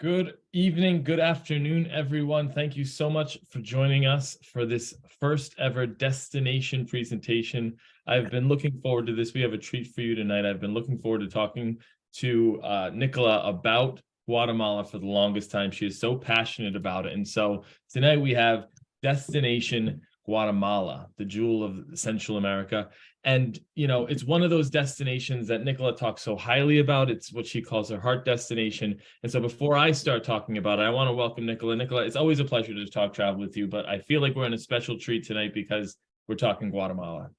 Good evening, good afternoon, everyone. Thank you so much for joining us for this first ever destination presentation. I've been looking forward to this. We have a treat for you tonight. I've been looking forward to talking to Nicola about Guatemala for the longest time. She is so passionate about it. And so tonight we have Destination Guatemala, the jewel of Central America. And, you know, it's one of those destinations that Nicola talks so highly about. It's what she calls her heart destination. And so before I start talking about it, I want to welcome Nicola. Nicola, it's always a pleasure to talk travel with you, but I feel like we're in a special treat tonight because we're talking Guatemala.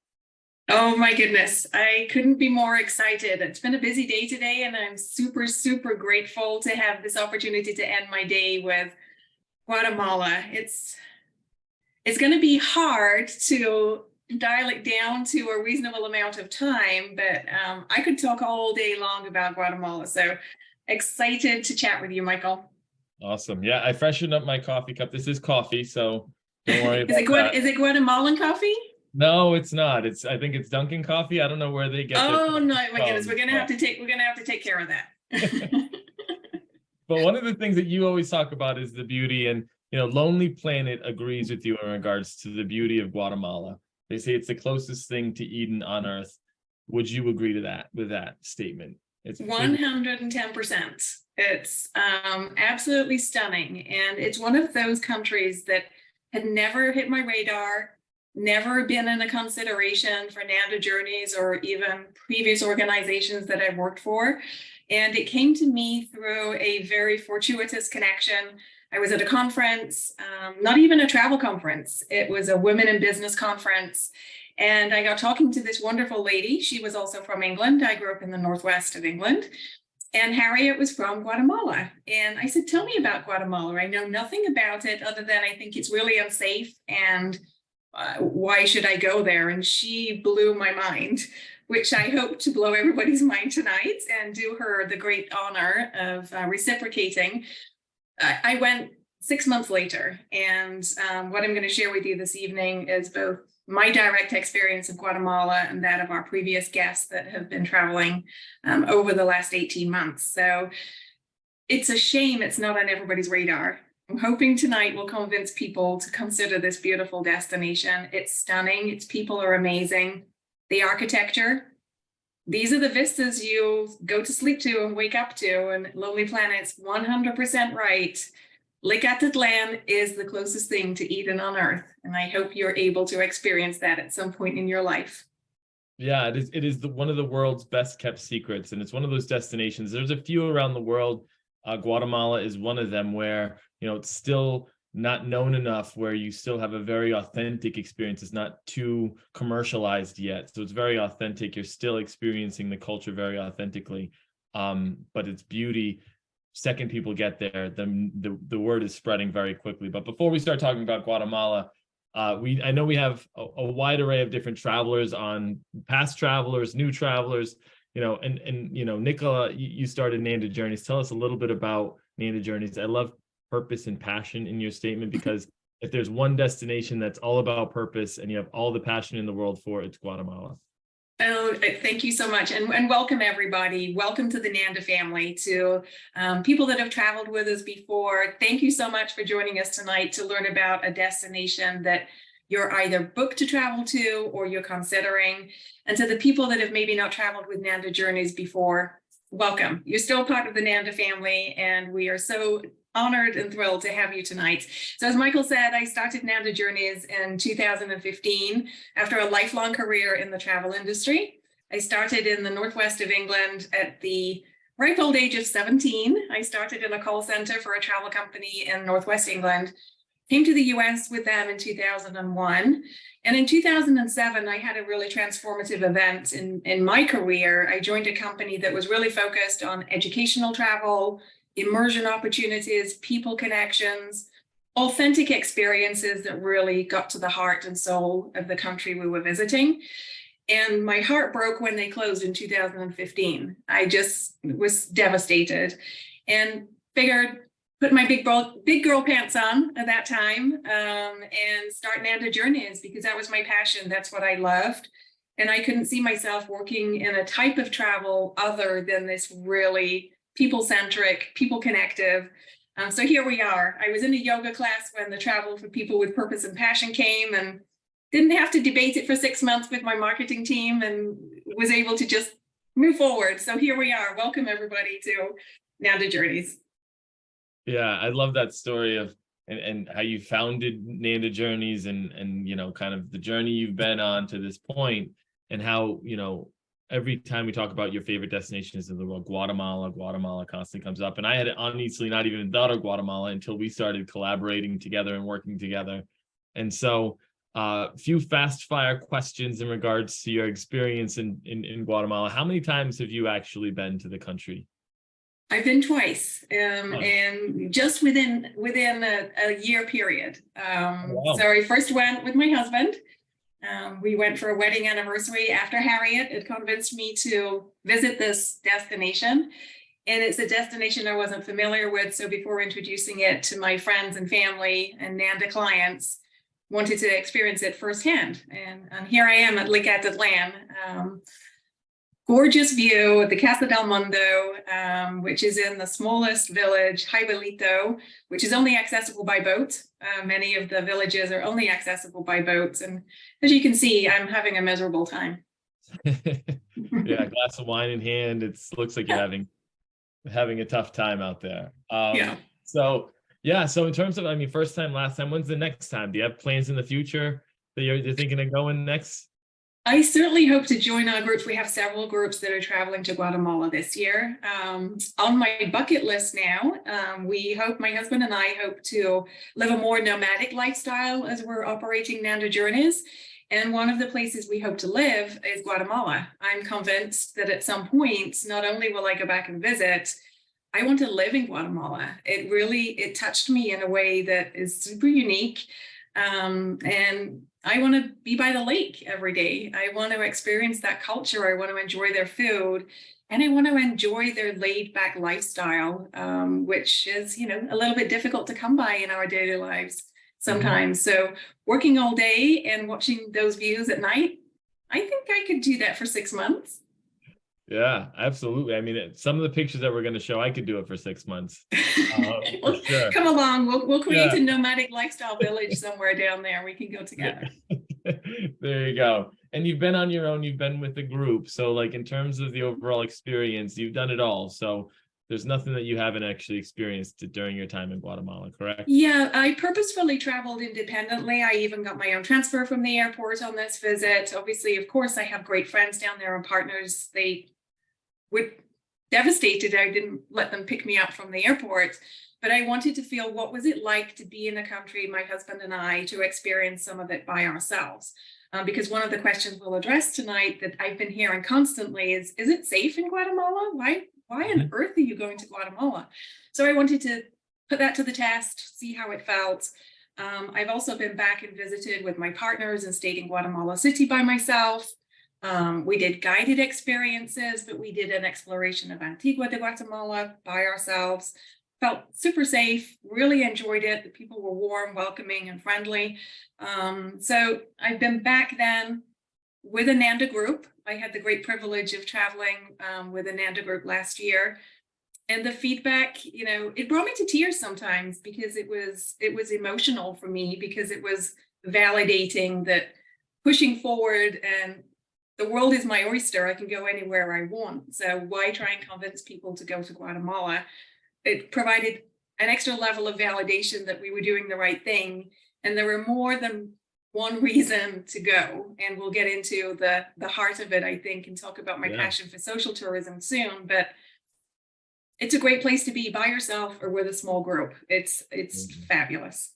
Oh my goodness, I couldn't be more excited. It's been a busy day today, and I'm super, super grateful to have this opportunity to end my day with Guatemala. It's going to be hard to dial it down to a reasonable amount of time, but I could talk all day long about Guatemala. So excited to chat with you, Michael. Awesome. Yeah, I freshened up my coffee cup. This is coffee, so don't worry about that. Is it Guatemalan coffee? No, it's not. I think it's Dunkin' coffee. I don't know where they get their Oh no, my goodness, we're gonna have to take care of that. But one of the things that you always talk about is the beauty, and you know, Lonely Planet agrees with you in regards to the beauty of Guatemala. They say it's the closest thing to Eden on earth. Would you agree to that with that statement? It's 110%. It's absolutely stunning, and it's one of those countries that had never hit my radar, never been in a consideration for Nanda Journeys or even previous organizations that I've worked for. And it came to me through a very fortuitous connection. I was at a conference, not even a travel conference. It was a women in business conference. And I got talking to this wonderful lady. She was also from England. I grew up in the northwest of England. And Harriet was from Guatemala. And I said, tell me about Guatemala. I know nothing about it other than I think it's really unsafe, and why should I go there? And she blew my mind, which I hope to blow everybody's mind tonight and do her the great honor of reciprocating. I went 6 months later, and what I'm going to share with you this evening is both my direct experience of Guatemala and that of our previous guests that have been traveling over the last 18 months. So it's a shame it's not on everybody's radar. I'm hoping tonight will convince people to consider this beautiful destination. It's stunning. Its people are amazing. The architecture, these are the vistas you go to sleep to and wake up to. And Lonely Planet's 100% right. Licatitlan is the closest thing to Eden on earth. And I hope you're able to experience that at some point in your life. Yeah, it is one of the world's best kept secrets. And it's one of those destinations. There's a few around the world. Guatemala is one of them where, you know, it's still not known enough, where you still have a very authentic experience. It's not too commercialized yet. So it's very authentic. You're still experiencing the culture very authentically. But its beauty, second people get there, the word is spreading very quickly. But before we start talking about Guatemala, I know we have a wide array of different travelers on, past travelers, new travelers. You know, and you know, Nicola, you started Nanda Journeys. Tell us a little bit about Nanda Journeys. I love purpose and passion in your statement, because if there's one destination that's all about purpose and you have all the passion in the world for it, it's Guatemala. Oh, thank you so much. And welcome, everybody. Welcome to the Nanda family, to people that have traveled with us before. Thank you so much for joining us tonight to learn about a destination that you're either booked to travel to or you're considering. And to the people that have maybe not traveled with Nanda Journeys before, welcome. You're still part of the Nanda family, and we are so honored and thrilled to have you tonight. So as Michael said, I started Nanda Journeys in 2015 after a lifelong career in the travel industry. I started in the northwest of England at the ripe old age of 17. I started in a call center for a travel company in northwest England. Came to the US with them in 2001. And in 2007, I had a really transformative event in my career. I joined a company that was really focused on educational travel, immersion opportunities, people connections, authentic experiences that really got to the heart and soul of the country we were visiting. And my heart broke when they closed in 2015. I just was devastated and figured, put my big girl pants on at that time and start Nanda Journeys, because that was my passion. That's what I loved. And I couldn't see myself working in a type of travel other than this really people-centric, people-connective. So here we are. I was in a yoga class when the Travel for People with Purpose and Passion came, and didn't have to debate it for 6 months with my marketing team, and was able to just move forward. So here we are. Welcome everybody to Nanda Journeys. Yeah, I love that story of and how you founded Nanda Journeys and kind of the journey you've been on to this point, and how every time we talk about your favorite destinations in the world, Guatemala constantly comes up. And I had honestly not even thought of Guatemala until we started collaborating together and working together. And so few fast fire questions in regards to your experience in Guatemala. How many times have you actually been to the country? I've been twice, and just within a year period. Wow. So I first went with my husband. We went for a wedding anniversary after Harriet. It convinced me to visit this destination. And it's a destination I wasn't familiar with. So before introducing it to my friends and family and Nanda clients, wanted to experience it firsthand. And here I am at Lake Atitlan. Gorgeous view of the Casa del Mundo, which is in the smallest village, Jaibalito, which is only accessible by boat. Many of the villages are only accessible by boats. And as you can see, I'm having a miserable time. Yeah, a glass of wine in hand. It looks like you're having a tough time out there. So in terms of, first time, last time, when's the next time? Do you have plans in the future that you're thinking of going next? I certainly hope to join our groups. We have several groups that are traveling to Guatemala this year. On my bucket list now, my husband and I hope to live a more nomadic lifestyle as we're operating Nanda Journeys. And one of the places we hope to live is Guatemala. I'm convinced that at some point, not only will I go back and visit, I want to live in Guatemala. It touched me in a way that is super unique. And I want to be by the lake every day. I want to experience that culture. I want to enjoy their food, and I want to enjoy their laid back lifestyle, which is, a little bit difficult to come by in our daily lives sometimes. So working all day and watching those views at night, I think I could do that for 6 months. Yeah, absolutely. Some of the pictures that we're going to show, I could do it for 6 months. Well, sure. Come along. We'll create a nomadic lifestyle village somewhere down there. We can go together. There you go. And you've been on your own. You've been with a group. So in terms of the overall experience, you've done it all. So there's nothing that you haven't actually experienced during your time in Guatemala, correct? Yeah, I purposefully traveled independently. I even got my own transfer from the airport on this visit. Obviously, of course, I have great friends down there and partners. They were devastated I didn't let them pick me up from the airport, but I wanted to feel what was it like to be in a country, my husband and I, to experience some of it by ourselves. Because one of the questions we'll address tonight that I've been hearing constantly is it safe in Guatemala? Why on earth are you going to Guatemala? So I wanted to put that to the test, see how it felt. I've also been back and visited with my partners and stayed in Guatemala City by myself. We did guided experiences, but we did an exploration of Antigua de Guatemala by ourselves. Felt super safe, really enjoyed it. The people were warm, welcoming, and friendly. So I've been back then with a Nanda group. I had the great privilege of traveling with a Nanda group last year. And the feedback, it brought me to tears sometimes because it was emotional for me, because it was validating that pushing forward and the world is my oyster. I can go anywhere I want. So why try and convince people to go to Guatemala? It provided an extra level of validation that we were doing the right thing. And there were more than one reason to go. And we'll get into the heart of it, I think, and talk about my passion for social tourism soon. But it's a great place to be by yourself or with a small group. It's fabulous.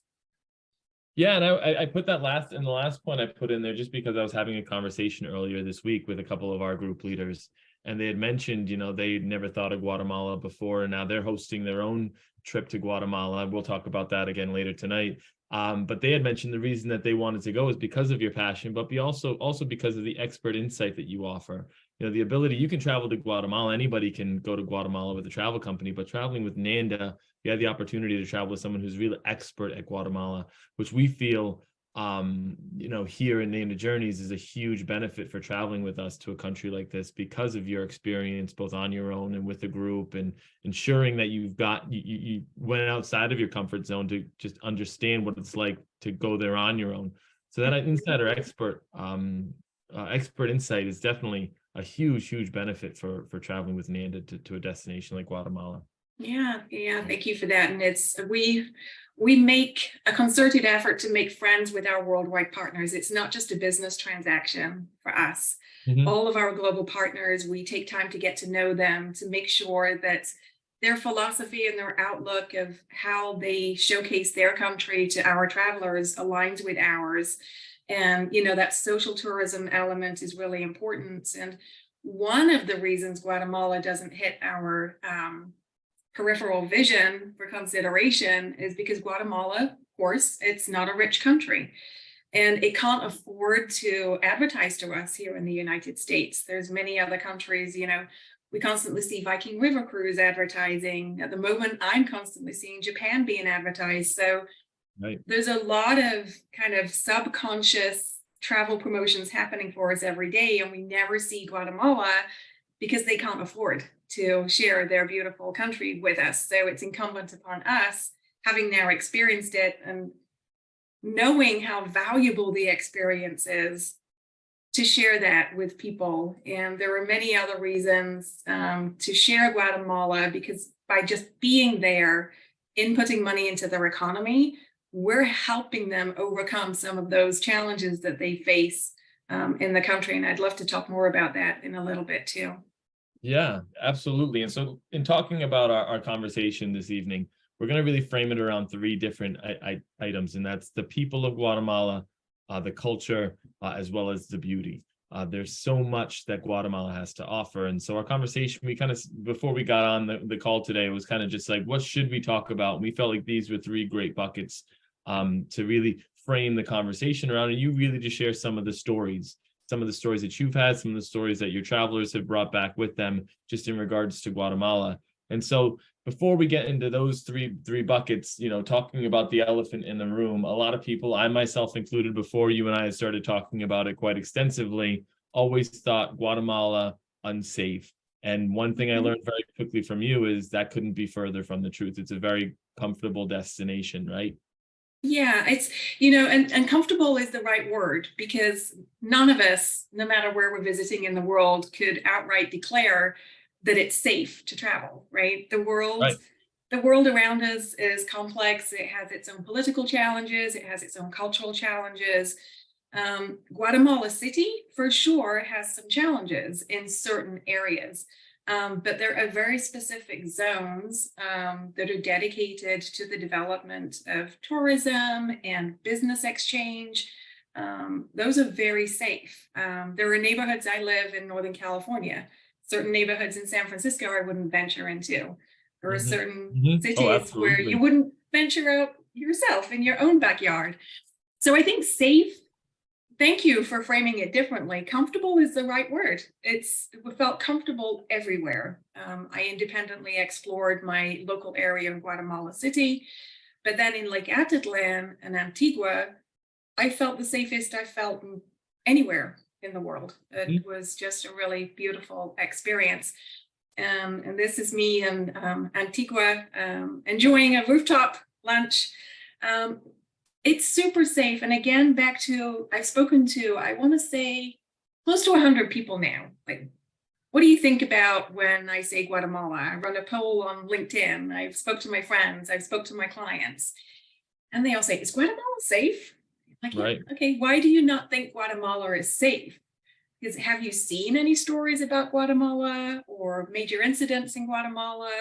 Yeah, and I put that the last point I put in there just because I was having a conversation earlier this week with a couple of our group leaders, and they had mentioned, they'd never thought of Guatemala before, and now they're hosting their own trip to Guatemala. We'll talk about that again later tonight. But they had mentioned the reason that they wanted to go is because of your passion, but also because of the expert insight that you offer. The ability, you can travel to Guatemala. Anybody can go to Guatemala with a travel company, but traveling with Nanda, you have the opportunity to travel with someone who's really expert at Guatemala, which we feel here in Nanda Journeys is a huge benefit for traveling with us to a country like this because of your experience, both on your own and with a group, and ensuring that you went outside of your comfort zone to just understand what it's like to go there on your own. So that insider expert insight is definitely a huge benefit for traveling with Nanda to a destination like Guatemala. Yeah, thank you for that. And we make a concerted effort to make friends with our worldwide partners. It's not just a business transaction for us. Mm-hmm. All of our global partners, we take time to get to know them, to make sure that their philosophy and their outlook of how they showcase their country to our travelers aligns with ours. And, that social tourism element is really important. And one of the reasons Guatemala doesn't hit our peripheral vision for consideration is because Guatemala, of course, it's not a rich country. And it can't afford to advertise to us here in the United States. There's many other countries, we constantly see Viking River Cruise advertising. At the moment, I'm constantly seeing Japan being advertised. So Right. There's a lot of kind of subconscious travel promotions happening for us every day, and we never see Guatemala because they can't afford to share their beautiful country with us. So it's incumbent upon us, having now experienced it and knowing how valuable the experience is, to share that with people. And there are many other reasons to share Guatemala, because by just being there, inputting money into their economy, we're helping them overcome some of those challenges that they face in the country. And I'd love to talk more about that in a little bit too. Yeah, absolutely. And so in talking about our conversation this evening, we're going to really frame it around three different items, and that's the people of Guatemala, the culture, as well as the beauty. There's so much that Guatemala has to offer. And so our conversation, we kind of, before we got on the call today, was kind of just like, what should we talk about? And we felt like these were three great buckets to really frame the conversation around. And you really just share some of the stories that you've had, some of the stories that your travelers have brought back with them, just in regards to Guatemala. And so before we get into those three buckets, talking about the elephant in the room, a lot of people, I myself included, before you and I had started talking about it quite extensively, always thought Guatemala unsafe. And one thing I learned very quickly from you is that couldn't be further from the truth. It's a very comfortable destination, right? Yeah, it's, and comfortable is the right word, because none of us, no matter where we're visiting in the world, could outright declare that it's safe to travel, right? The world around us is complex. It has its own political challenges. It has its own cultural challenges. Guatemala City, for sure, has some challenges in certain areas. But there are very specific zones that are dedicated to the development of tourism and business exchange. Those are very safe. There are neighborhoods, I live in Northern California, certain neighborhoods in San Francisco I wouldn't venture into. There are certain cities where you wouldn't venture out yourself in your own backyard. So I think safe, thank you for framing it differently. Comfortable is the right word. We felt comfortable everywhere. I independently explored my local area in Guatemala City, but then in Lake Atitlan and Antigua, I felt the safest I felt anywhere in the world. It was just a really beautiful experience. And this is me in Antigua enjoying a rooftop lunch. It's super safe. And again, back to, I've spoken to, I want to say, close to 100 people now. Like, what do you think about when I say Guatemala? I run a poll on LinkedIn. I've spoke to my friends. I've spoke to my clients. And they all say, is Guatemala safe? Like, right. Yeah, okay, why do you not think Guatemala is safe? Because have you seen any stories about Guatemala or major incidents in Guatemala?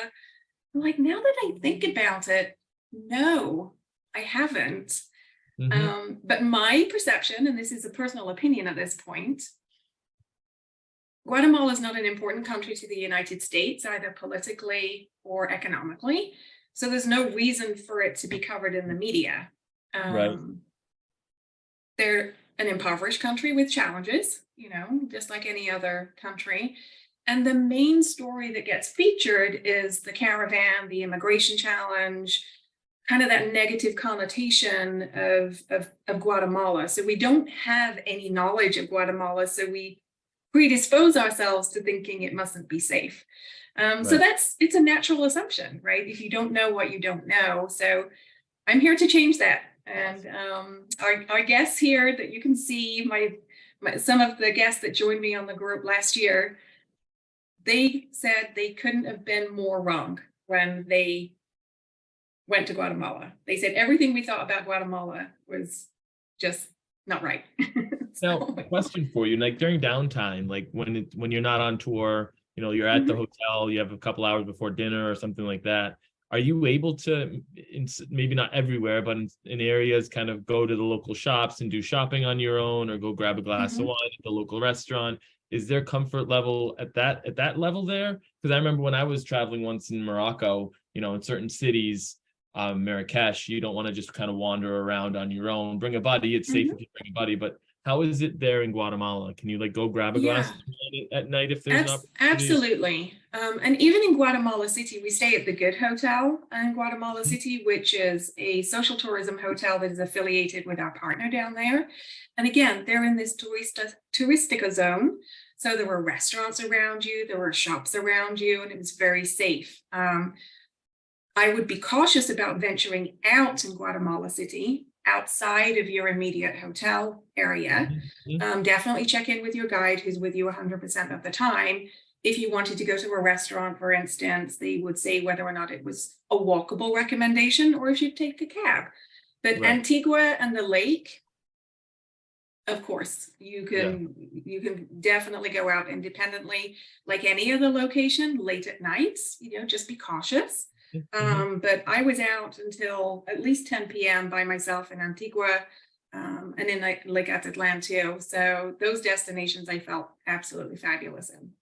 I'm like, now that I think about it, no, I haven't. But my perception, and this is a personal opinion at this point, Guatemala is not an important country to the United States, either politically or economically. So there's no reason for it to be covered in the media. Right. They're an impoverished country with challenges, just like any other country. And the main story that gets featured is the caravan, the immigration challenge, kind of that negative connotation of Guatemala. So we don't have any knowledge of Guatemala, so we predispose ourselves to thinking it mustn't be safe. So it's a natural assumption, right? If you don't know what you don't know. So I'm here to change that. And our guests here that you can see, some of the guests that joined me on the group last year, they said they couldn't have been more wrong when they went to Guatemala. They said everything we thought about Guatemala was just not right. Now, a question for you, like during downtime, like when you're not on tour, you're at the hotel, you have a couple hours before dinner or something like that. Are you able to, maybe not everywhere, but in areas, kind of go to the local shops and do shopping on your own, or go grab a glass of wine at the local restaurant? Is there comfort level at that level there? Because I remember when I was traveling once in Morocco, in certain cities, Marrakesh, you don't want to just kind of wander around on your own. Bring a buddy. It's safe if you bring a buddy, but how is it there in Guatemala? Can you like go grab a glass of wine at night if there's an opportunity? Absolutely. And even in Guatemala City, we stay at the Good Hotel in Guatemala City, which is a social tourism hotel that is affiliated with our partner down there. And again, they're in this touristica zone. So there were restaurants around you, there were shops around you, and it was very safe. I would be cautious about venturing out in Guatemala City outside of your immediate hotel area. Definitely check in with your guide who's with you 100% of the time. If you wanted to go to a restaurant, for instance, they would say whether or not it was a walkable recommendation or if you'd take a cab. But Antigua and the lake, of course, you can definitely go out independently, like any other location, late at night, just be cautious. But I was out until at least 10 p.m. by myself in Antigua, and in Lake Atitlan too. So those destinations I felt absolutely fabulous in.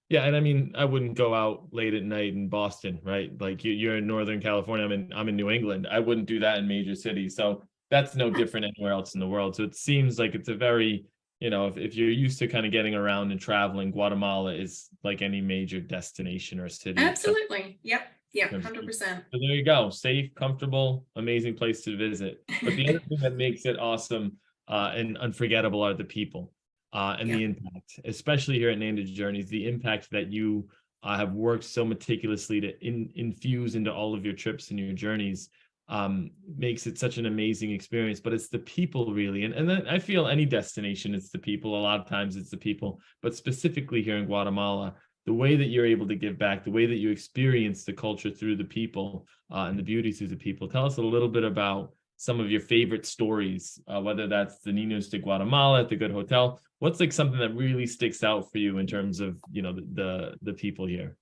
Yeah, and I mean, I wouldn't go out late at night in Boston, right? Like you're in Northern California, I'm in New England. I wouldn't do that in major cities. So that's no different anywhere else in the world. So it seems like it's a very, if you're used to kind of getting around and traveling, Guatemala is like any major destination or city. Absolutely. Yep. Yeah, 100%. So there you go. Safe, comfortable, amazing place to visit. But the other thing that makes it awesome and unforgettable are the people and the impact, especially here at Nanda Journeys, the impact that you have worked so meticulously to infuse into all of your trips and your journeys makes it such an amazing experience. But it's the people really. And then I feel any destination, it's the people. A lot of times it's the people, but specifically here in Guatemala, the way that you're able to give back, the way that you experience the culture through the people and the beauty through the people. Tell us a little bit about some of your favorite stories, whether that's the Ninos de Guatemala at the Good Hotel. What's like something that really sticks out for you in terms of, the people here?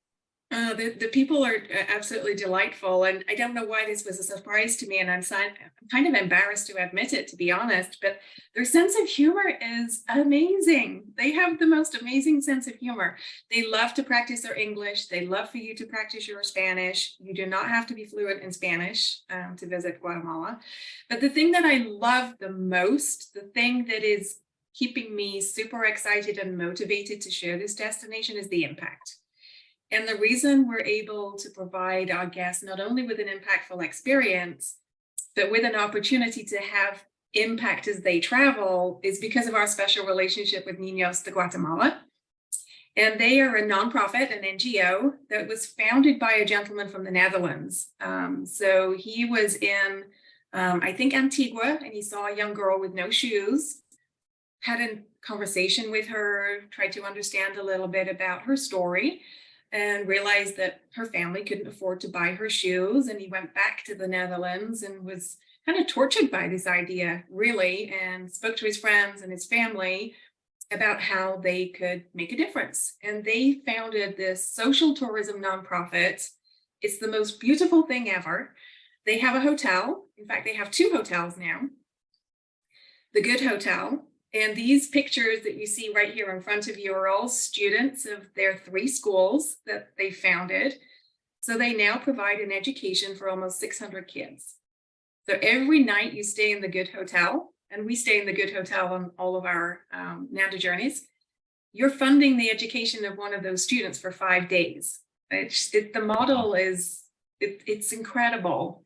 The people are absolutely delightful, and I don't know why this was a surprise to me, and I'm kind of embarrassed to admit it, to be honest, but their sense of humor is amazing. They have the most amazing sense of humor. They love to practice their English. They love for you to practice your Spanish. You do not have to be fluent in Spanish to visit Guatemala. But the thing that I love the most, the thing that is keeping me super excited and motivated to share this destination is the impact. And the reason we're able to provide our guests not only with an impactful experience, but with an opportunity to have impact as they travel is because of our special relationship with Ninos de Guatemala. And they are a nonprofit, an NGO that was founded by a gentleman from the Netherlands. So he was in, I think, Antigua, and he saw a young girl with no shoes, had a conversation with her, tried to understand a little bit about her story, and realized that her family couldn't afford to buy her shoes. And he went back to the Netherlands and was kind of tortured by this idea, really, and spoke to his friends and his family about how they could make a difference. And they founded this social tourism nonprofit. It's the most beautiful thing ever. They have a hotel. In fact, they have two hotels now. The Good Hotel. And these pictures that you see right here in front of you are all students of their 3 schools that they founded. So they now provide an education for almost 600 kids. So every night you stay in the Good Hotel, and we stay in the Good Hotel on all of our Nanda Journeys, you're funding the education of one of those students for 5 days. The model is, it's incredible.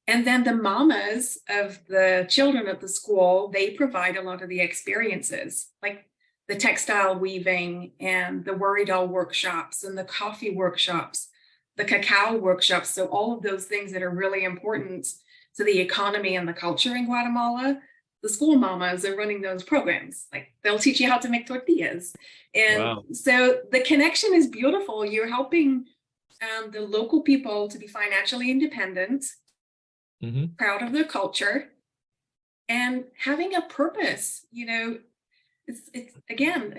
And then the mamas of the children at the school, they provide a lot of the experiences, like the textile weaving and the worry doll workshops and the coffee workshops, the cacao workshops. So all of those things that are really important to the economy and the culture in Guatemala, the school mamas are running those programs. Like they'll teach you how to make tortillas. And Wow. so the connection is beautiful. You're helping the local people to be financially independent, proud of their culture, and having a purpose. You know, it's again,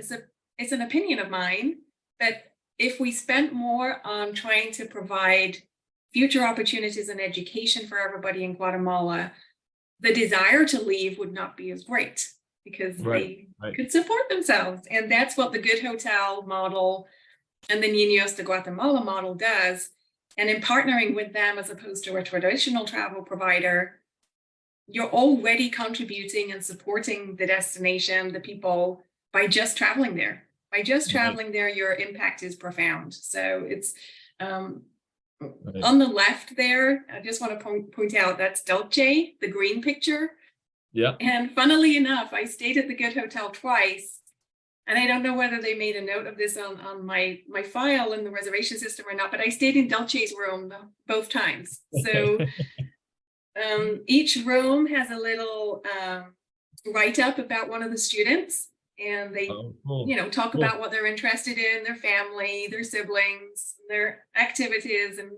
it's an opinion of mine, but if we spent more on trying to provide future opportunities and education for everybody in Guatemala, the desire to leave would not be as great because they could support themselves. And that's what the Good Hotel model and the Niños de Guatemala model does. And in partnering with them as opposed to a traditional travel provider, you're already contributing and supporting the destination, the people, by just traveling there. By just traveling there, your impact is profound. So it's on the left there, I just want to point out that's Dulce, the green picture. Yeah. And funnily enough, I stayed at the Good Hotel twice. And I don't know whether they made a note of this on my file in the reservation system or not, but I stayed in Dulce's room both times. So each room has a little write-up about one of the students, and they talk about what they're interested in, their family, their siblings, their activities, and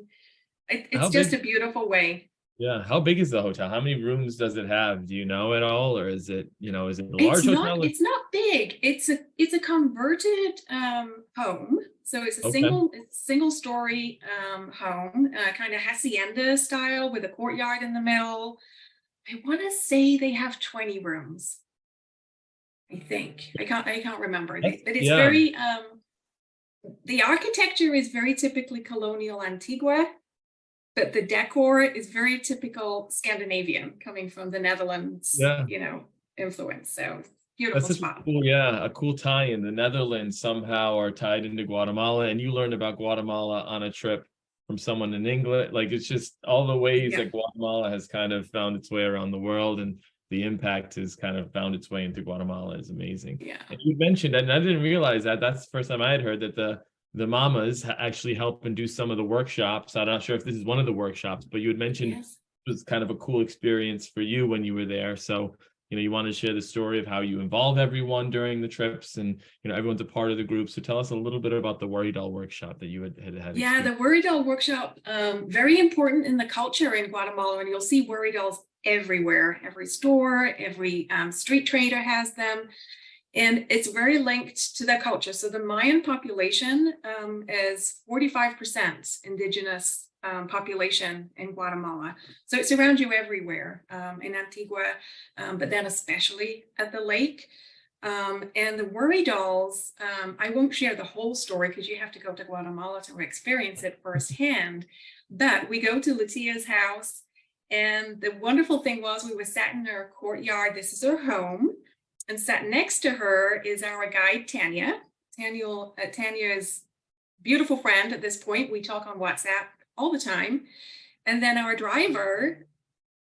it's just a beautiful way. Yeah. How big is the hotel? How many rooms does it have? Do you know at all? Or is it a large hotel? It's not big. It's a converted home. So it's a single story home, kind of hacienda style with a courtyard in the middle. I want to say they have 20 rooms. I think. I can't remember. But it's very the architecture is very typically colonial Antigua. But the decor is very typical Scandinavian, coming from the Netherlands, influence. So beautiful spot. A cool tie-in. The Netherlands somehow are tied into Guatemala, and you learned about Guatemala on a trip from someone in England. Like, it's just all the ways that Guatemala has kind of found its way around the world, and the impact has kind of found its way into Guatemala is amazing. Yeah. And you mentioned, and I didn't realize that, that's the first time I had heard that the mamas actually help and do some of the workshops. I'm not sure if this is one of the workshops, but you had mentioned it was kind of a cool experience for you when you were there. So, you want to share the story of how you involve everyone during the trips, and, everyone's a part of the group. So tell us a little bit about the Worry Doll workshop that you had. Yeah, the Worry Doll workshop, very important in the culture in Guatemala. And you'll see Worry Dolls everywhere, every store, every street trader has them. And it's very linked to their culture. So the Mayan population is 45% indigenous population in Guatemala. So it's around you everywhere in Antigua, but then especially at the lake. And the Worry Dolls, I won't share the whole story because you have to go to Guatemala to experience it firsthand. But we go to Latia's house, and the wonderful thing was we were sat in her courtyard. This is her home. And sat next to her is our guide, Tanya. Tanya's beautiful friend at this point. We talk on WhatsApp all the time. And then our driver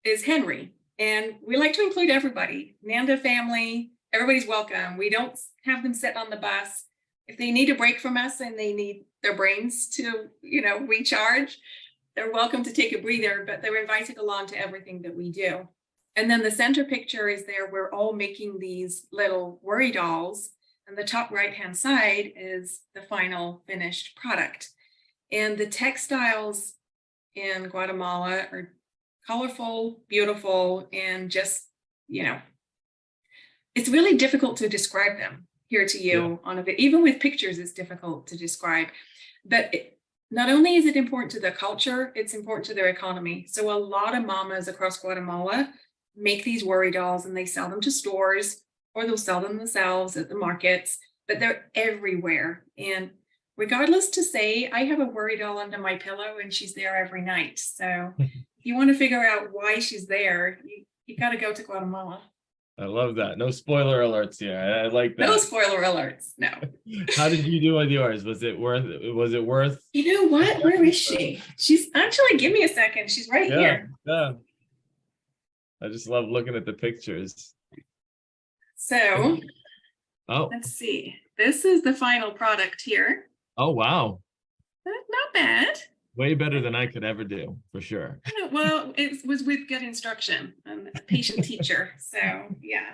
is Henry. And we like to include everybody. Nanda family, everybody's welcome. We don't have them sit on the bus. If they need a break from us and they need their brains to, recharge, they're welcome to take a breather, but they're invited along to everything that we do. And then the center picture is there. We're all making these little Worry Dolls. And the top right-hand side is the final finished product. And the textiles in Guatemala are colorful, beautiful, and just, it's really difficult to describe them here to you on a bit. Even with pictures, it's difficult to describe. But not only is it important to their culture, it's important to their economy. So a lot of mamas across Guatemala make these Worry Dolls, and they sell them to stores, or they'll sell them themselves at the markets, but they're everywhere. And regardless to say, I have a Worry Doll under my pillow and she's there every night. So if you want to figure out why she's there, you got to go to Guatemala. I love that. No spoiler alerts here. I like that. No spoiler alerts. No. How did you do with yours? Was it worth? You know what? Where is she? She's actually, give me a second. She's right here. Yeah. I just love looking at the pictures. So Oh, let's see. This is the final product here. oh, wow. Not bad. Way better than I could ever do, for sure. Well, it was with good instruction. I'm a patient teacher. So yeah,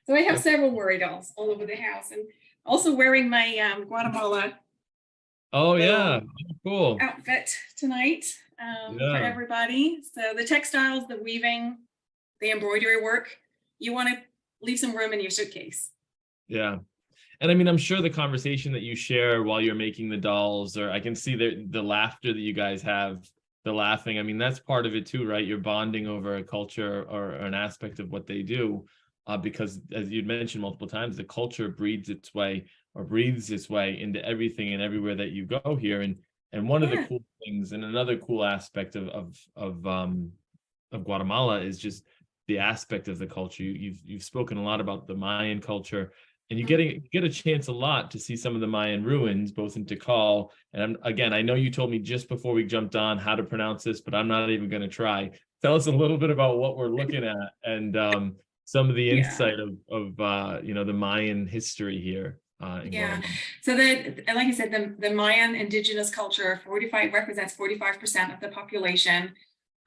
so I have several worry dolls all over the house, and also wearing my Guatemala Oh, yeah. Cool. outfit tonight for Yeah. everybody. So the textiles, the weaving, the embroidery work, you want to leave some room in your suitcase. Yeah. And I mean, I'm sure the conversation that you share while you're making the dolls, or I can see the laughter that you guys have, the laughing. I mean, that's part of it too, right? You're bonding over a culture or an aspect of what they do, because as you'd mentioned multiple times, the culture breeds its way or breathes its way into everything and everywhere that you go here. And one of the cool things, and another cool aspect of Guatemala is just the aspect of the culture. You've spoken a lot about the Mayan culture, and you get a chance a lot to see some of the Mayan ruins, both in Tikal. And again, I know you told me just before we jumped on how to pronounce this, but I'm not even going to try. Tell us a little bit about what we're looking at and some of the insight of the Mayan history here. In Guatemala. So that, like I said, the Mayan indigenous culture represents 45% of the population.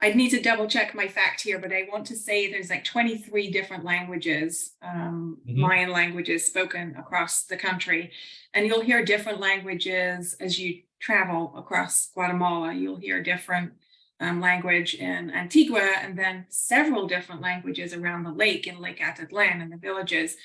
I'd need to double check my fact here, but I want to say there's like 23 different languages, Mayan languages spoken across the country. And you'll hear different languages as you travel across Guatemala. You'll hear different language in Antigua, and then several different languages around the lake in Lake Atitlan and the villages.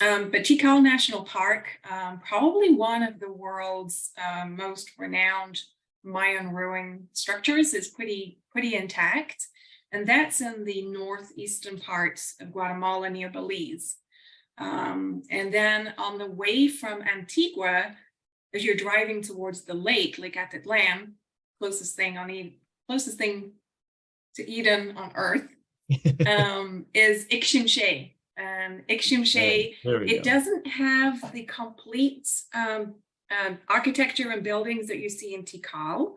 But Tikal National Park, probably one of the world's most renowned Mayan ruin structures, is pretty intact. And that's in the northeastern parts of Guatemala near Belize. And then on the way from Antigua, as you're driving towards the lake, Lake Atitlan, closest thing to Eden on Earth, is Iximché. And Iximché, it doesn't have the complete architecture and buildings that you see in Tikal,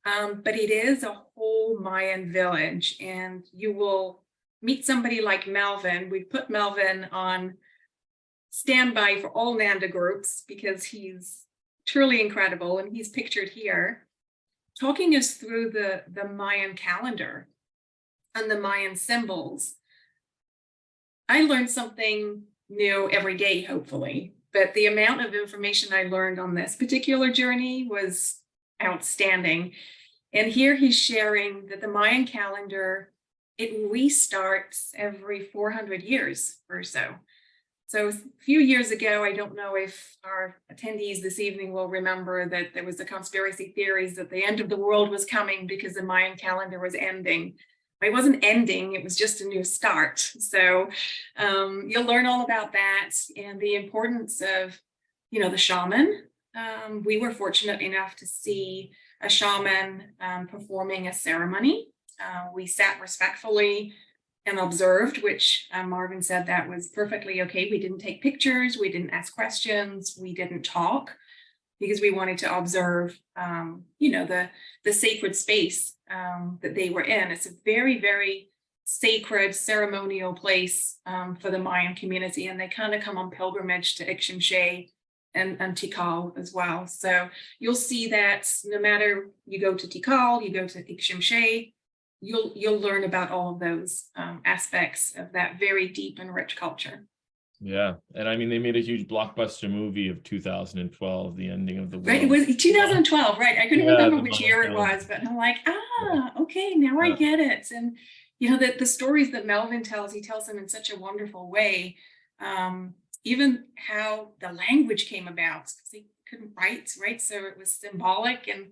but it is a whole Mayan village. And you will meet somebody like Melvin. We put Melvin on standby for all Nanda groups because he's truly incredible, and he's pictured here, talking us through the Mayan calendar and the Mayan symbols. I learned something new every day, hopefully, but the amount of information I learned on this particular journey was outstanding. And here he's sharing that the Mayan calendar, it restarts every 400 years or so. So a few years ago, I don't know if our attendees this evening will remember that there was a conspiracy theories that the end of the world was coming because the Mayan calendar was ending. It wasn't ending, it was just a new start. So you'll learn all about that and the importance of, the shaman. We were fortunate enough to see a shaman performing a ceremony. We sat respectfully and observed, which Marvin said that was perfectly okay. We didn't take pictures, we didn't ask questions, we didn't talk, because we wanted to observe, the sacred space that they were in. It's a very, very sacred ceremonial place for the Mayan community, and they kind of come on pilgrimage to Iximché and Tikal as well. So you'll see that no matter you go to Tikal, you go to Iximché, you'll learn about all of those aspects of that very deep and rich culture. Yeah. And I mean, they made a huge blockbuster movie of 2012, The Ending of the World. Right, it was 2012, right? I couldn't remember which year it was, but I'm like, okay, now I get it. And, the stories that Melvin tells, he tells them in such a wonderful way. Even how the language came about, because they couldn't write, right? So it was symbolic, and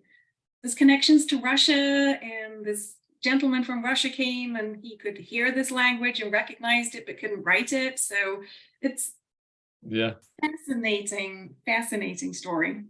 there's connections to Russia, and this gentleman from Russia came and he could hear this language and recognized it, but couldn't write it. So it's fascinating story.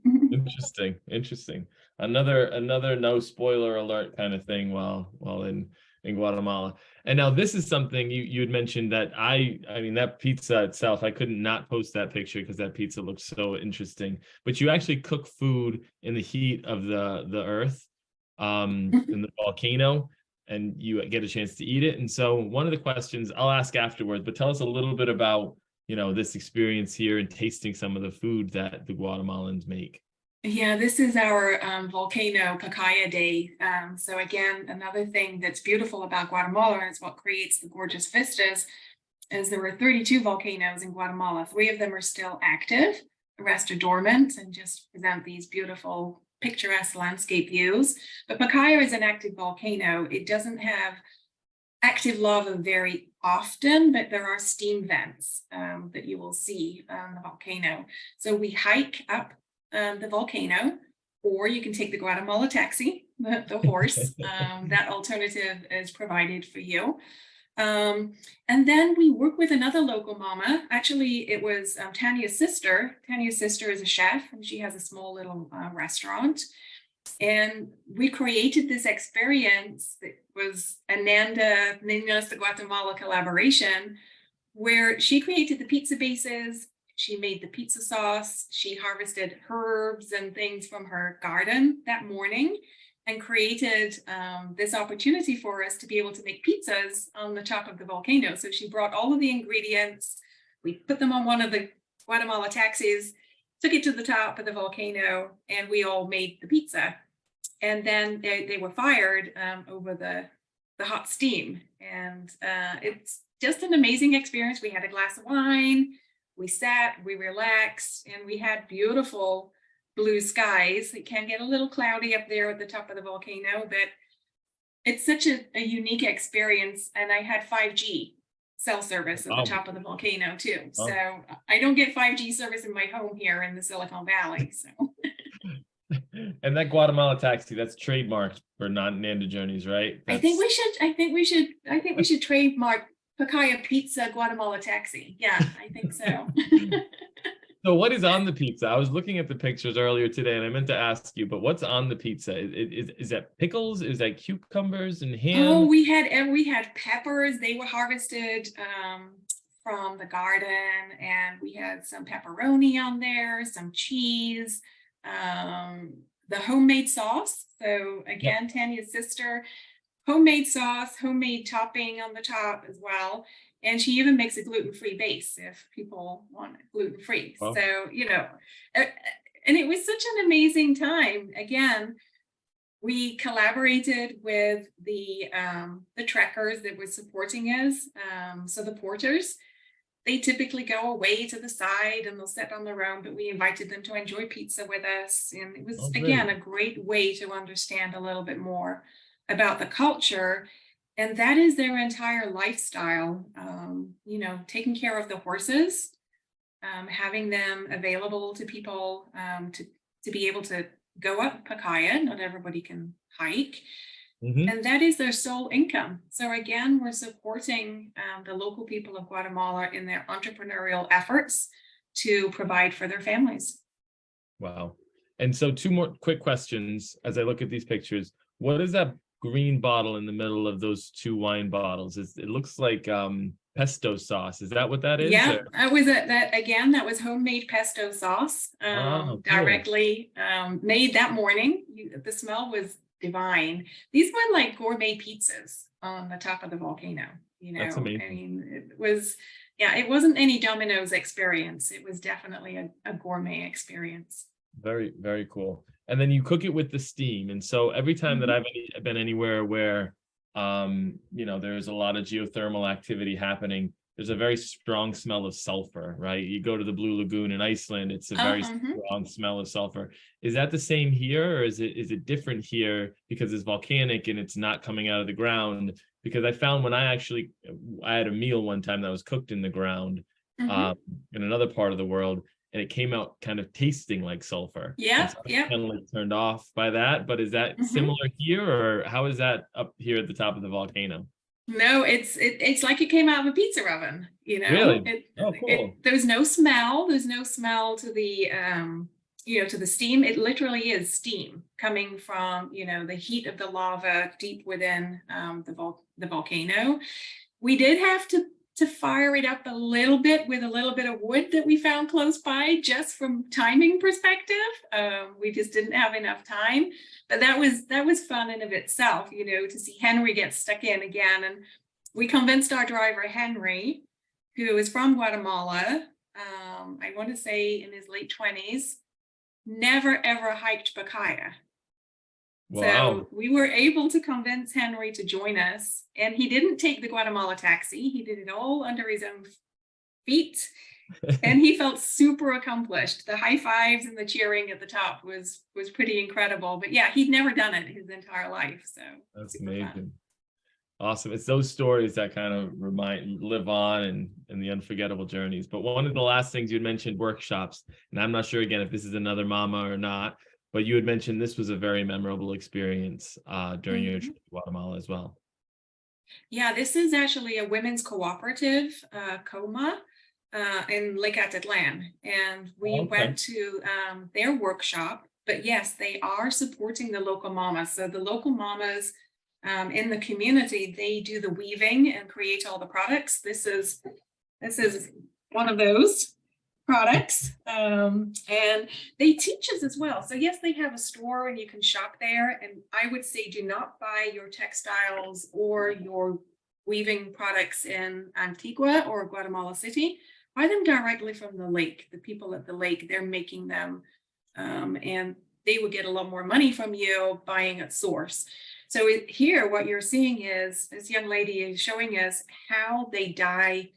Interesting. Another no spoiler alert kind of thing while in Guatemala. And now this is something you had mentioned that I mean, that pizza itself, I couldn't not post that picture because that pizza looks so interesting. But you actually cook food in the heat of the earth, in the volcano. and you get a chance to eat it. And so one of the questions I'll ask afterwards, but tell us a little bit about, this experience here and tasting some of the food that the Guatemalans make. Yeah, this is our Volcano Papaya Day. So again, another thing that's beautiful about Guatemala, and it's what creates the gorgeous vistas, is there were 32 volcanoes in Guatemala. 3 of them are still active, the rest are dormant and just present these beautiful picturesque landscape views. But Papaya is an active volcano. It doesn't have active lava very often, but there are steam vents that you will see on the volcano. So we hike up the volcano, or you can take the Guatemala taxi, the horse. That alternative is provided for you. And then we work with another local mama. Actually, it was Tanya's sister. Tanya's sister is a chef, and she has a small little restaurant. And we created this experience that was a Nanda Niños de Guatemala collaboration, where she created the pizza bases, she made the pizza sauce, she harvested herbs and things from her garden that morning, and created this opportunity for us to be able to make pizzas on the top of the volcano. So she brought all of the ingredients, we put them on one of the Guatemala taxis, took it to the top of the volcano, and we all made the pizza. And then they were fired over the hot steam. And it's just an amazing experience. We had a glass of wine, we sat, we relaxed, and we had beautiful blue skies. It can get a little cloudy up there at the top of the volcano, but it's such a unique experience. And I had 5G cell service at the top of the volcano too. So I don't get 5G service in my home here in the Silicon Valley. So. And that Guatemala taxi, that's trademarked for Nanda Journeys, right? I think we should trademark Papaya Pizza Guatemala taxi. Yeah, I think so. So what is on the pizza? I was looking at the pictures earlier today, and I meant to ask you, but what's on the pizza? Is that pickles? Is that cucumbers and ham? Oh, we had peppers. They were harvested from the garden, and we had some pepperoni on there, some cheese, the homemade sauce. So again, Tanya's sister, homemade sauce, homemade topping on the top as well. And she even makes a gluten-free base if people want it gluten-free. Wow. So, and it was such an amazing time. Again, we collaborated with the trekkers that were supporting us. So the porters, they typically go away to the side and they'll sit on their own, but we invited them to enjoy pizza with us. And it was, again, a great way to understand a little bit more about the culture. And that is their entire lifestyle, taking care of the horses, having them available to people to be able to go up Papaya. Not everybody can hike. Mm-hmm. And that is their sole income. So again, we're supporting the local people of Guatemala in their entrepreneurial efforts to provide for their families. Wow. And so 2 more quick questions as I look at these pictures. What is that green bottle in the middle of those 2 wine bottles? It looks like pesto sauce. Is that what that is? Yeah, that was homemade pesto sauce, cool. directly made that morning. The smell was divine. These were like gourmet pizzas on the top of the volcano. That's amazing. I mean, it wasn't any Domino's experience. It was definitely a gourmet experience. Very, very cool. And then you cook it with the steam. And so every time that I've been anywhere where, there's a lot of geothermal activity happening, there's a very strong smell of sulfur, right? You go to the Blue Lagoon in Iceland, it's a very strong smell of sulfur. Is that the same here, or is it different here because it's volcanic and it's not coming out of the ground? Because I found when I had a meal one time that was cooked in the ground in another part of the world, and it came out kind of tasting like sulfur. Yeah, so kind of like turned off by that. But is that similar here, or how is that up here at the top of the volcano? No, it's like it came out of a pizza oven. Really? Cool. There's no smell. There's no smell to the to the steam. It literally is steam coming from the heat of the lava deep within the volcano. We did have to to fire it up a little bit with a little bit of wood that we found close by, just from timing perspective. We just didn't have enough time, but that was fun in of itself, to see Henry get stuck in again. And we convinced our driver, Henry, who is from Guatemala, I want to say in his late 20s, never ever hiked Bacaya. Wow. So we were able to convince Henry to join us, and he didn't take the Guatemala taxi. He did it all under his own feet, and he felt super accomplished. The high fives and the cheering at the top was pretty incredible. But yeah, he'd never done it his entire life. So that's amazing. Fun. Awesome. It's those stories that kind of live on in the unforgettable journeys. But one of the last things you'd mentioned, workshops, and I'm not sure again if this is another mama or not, but you had mentioned this was a very memorable experience during your trip to Guatemala as well. Yeah, this is actually a women's cooperative, COMA, in Lake Atitlan. And we went to their workshop. But yes, they are supporting the local mamas. So the local mamas in the community, they do the weaving and create all the products. This is one of those products, and they teach us as well. So yes, they have a store and you can shop there, and I would say do not buy your textiles or your weaving products in Antigua or Guatemala City. Buy them directly from the lake. The people at the lake, they're making them, and they would get a lot more money from you buying at source. So here what you're seeing is this young lady is showing us how they dye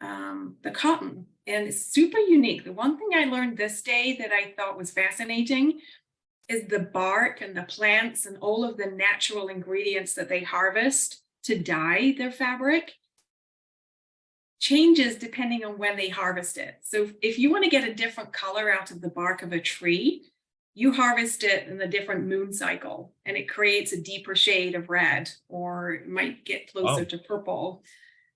the cotton. And it's super unique. The one thing I learned this day that I thought was fascinating is the bark and the plants and all of the natural ingredients that they harvest to dye their fabric changes depending on when they harvest it. So if you want to get a different color out of the bark of a tree, you harvest it in a different moon cycle, and it creates a deeper shade of red, or it might get closer to purple.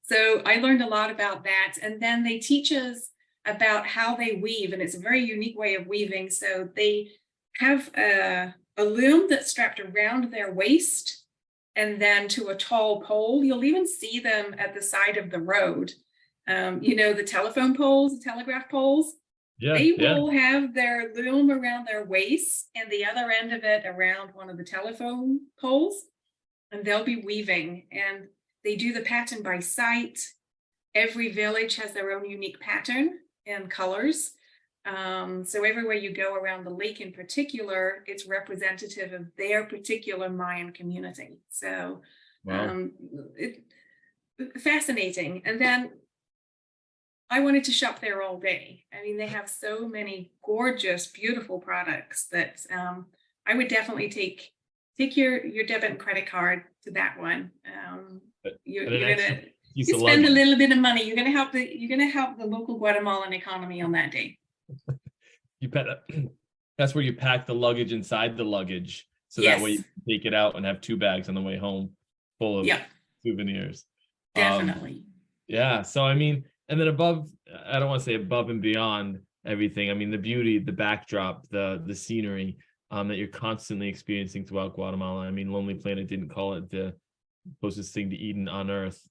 So I learned a lot about that. And then they teach us about how they weave, and it's a very unique way of weaving. So they have a loom that's strapped around their waist and then to a tall pole. You'll even see them at the side of the road. The telephone poles, the telegraph poles. Yeah, they will have their loom around their waist and the other end of it around one of the telephone poles, and they'll be weaving. And they do the pattern by sight. Every village has their own unique pattern and colors. So everywhere you go around the lake in particular, it's representative of their particular Mayan community. So fascinating. And then I wanted to shop there all day. I mean, they have so many gorgeous, beautiful products that I would definitely take your debit and credit card to that one. You spend a little bit of money. You're gonna help the local Guatemalan economy on that day. That's where you pack the luggage inside the luggage, so that way you can take it out and have 2 bags on the way home full of souvenirs. Definitely. So I mean, and then I don't want to say above and beyond everything, I mean, the beauty, the backdrop, the scenery that you're constantly experiencing throughout Guatemala. I mean, Lonely Planet didn't call it the closest thing to Eden on earth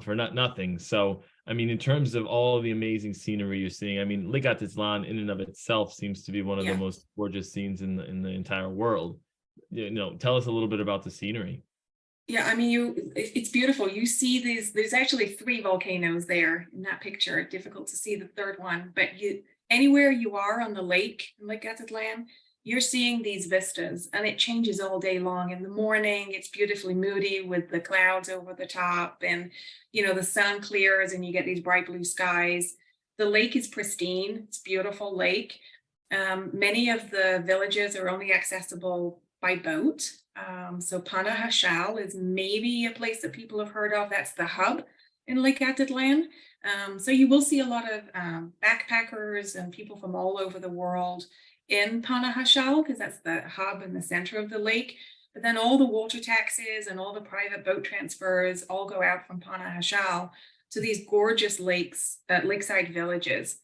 for nothing. So, I mean, in terms of all the amazing scenery you're seeing, I mean, Lake Atitlan in and of itself seems to be one of the most gorgeous scenes in the entire world. Tell us a little bit about the scenery. Yeah, I mean, it's beautiful. You see there's actually 3 volcanoes there in that picture. Difficult to see the third one, but anywhere you are on the lake, Lake Atitlan, you're seeing these vistas, and it changes all day long. In the morning, it's beautifully moody with the clouds over the top, and the sun clears and you get these bright blue skies. The lake is pristine. It's a beautiful lake. Many of the villages are only accessible by boat. So Panajachel is maybe a place that people have heard of. That's the hub in Lake Atitlan. So you will see a lot of backpackers and people from all over the world in Panajachel, because that's the hub in the center of the lake. But then all the water taxis and all the private boat transfers all go out from Panajachel to these gorgeous lakeside villages.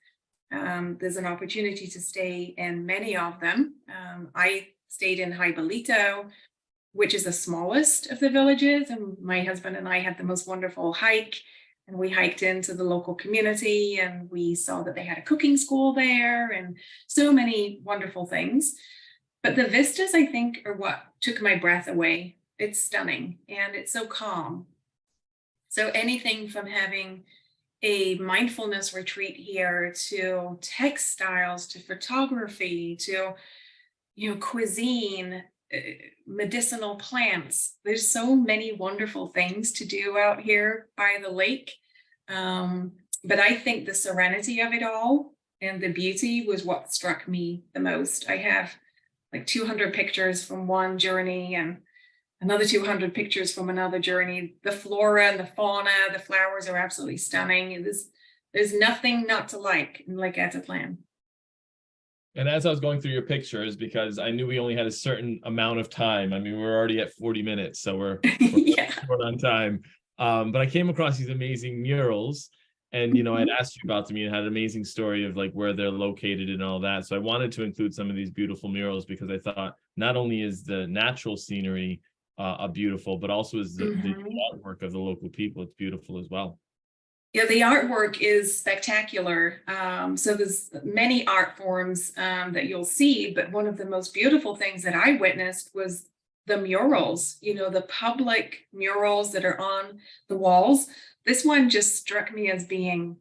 There's an opportunity to stay in many of them. I stayed in Jaibalito, which is the smallest of the villages, and my husband and I had the most wonderful hike. And we hiked into the local community and we saw that they had a cooking school there and so many wonderful things. But the vistas, I think, are what took my breath away. It's stunning and it's so calm. So anything from having a mindfulness retreat here to textiles, to photography, to, cuisine, medicinal plants. There's so many wonderful things to do out here by the lake. But I think the serenity of it all and the beauty was what struck me the most. I have like 200 pictures from one journey and another 200 pictures from another journey. The flora and the fauna, the flowers are absolutely stunning. There's nothing not to like in Lake Atitlan. And as I was going through your pictures, because I knew we only had a certain amount of time. I mean, we're already at 40 minutes, so we're Yeah. short on time. But I came across these amazing murals, and I'd asked you about them. You had an amazing story of like where they're located and all that. So I wanted to include some of these beautiful murals because I thought not only is the natural scenery beautiful, but also is the artwork of the local people. It's beautiful as well. Yeah, the artwork is spectacular. So there's many art forms that you'll see, but one of the most beautiful things that I witnessed was the murals, the public murals that are on the walls. This one just struck me as being,